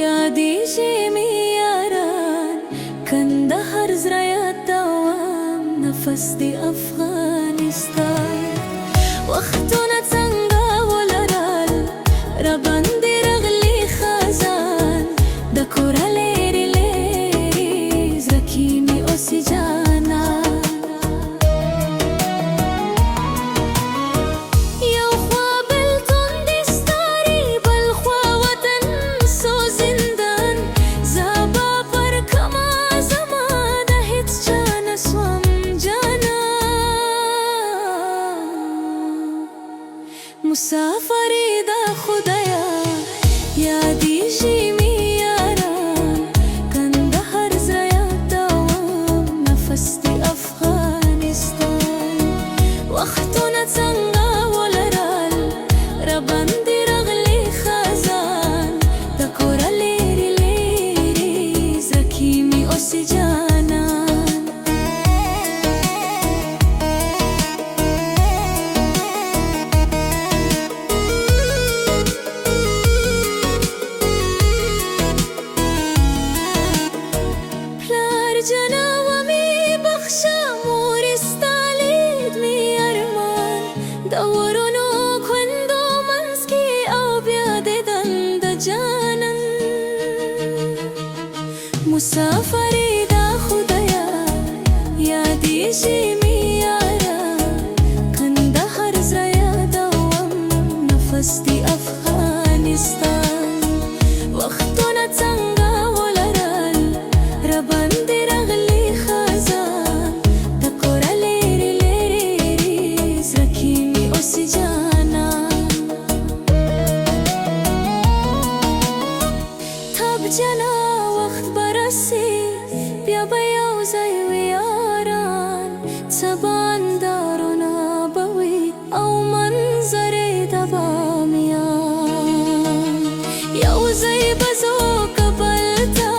ياديجي مياران كندهر زرايا دوام نفس دي أفغانستان وقتنا تنغا ولرال ربان دي رغلي خزان دكورا ليري ليري زركيمي أوسي جانا مسافری دا خدایا یادیجی میاران کندهر زرایا دوام نفس دی افغانستان وقتنا تنغا ولرال ربان دی رغلی خزان دکورا لیری لیری زرکیمی اوسی جانان جناومي بخشا مورستاليد مي أرمان دورونو كوندو منسكي أو بيادي دند جانن مسافري دا خدايا ياديجي مياران كندهر زرايا دوام نفس دي أفغانستان وقتنا تنغا ولرال ربان دي جنا وقت برسی بیا بیاو زیوی یاران تبان دارونا بوی او منظر دبا میان یو زی بزو قبلتا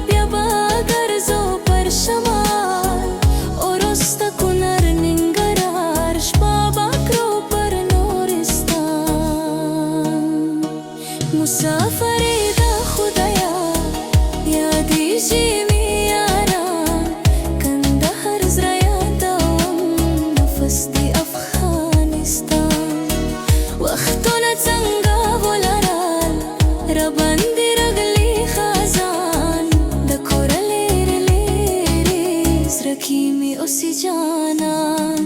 بیا باگرزو پر شمال ارستا کنر ننگرار شپا باکرو پر نورستان مسافری دا خدایا ياديجي مياران كندهر زرايا دوام نفس دي أفغانستان وقتنا تنغا ولرال ربان دي رغلي خزان دكورا ليري ليري زركيمي أوسي جانان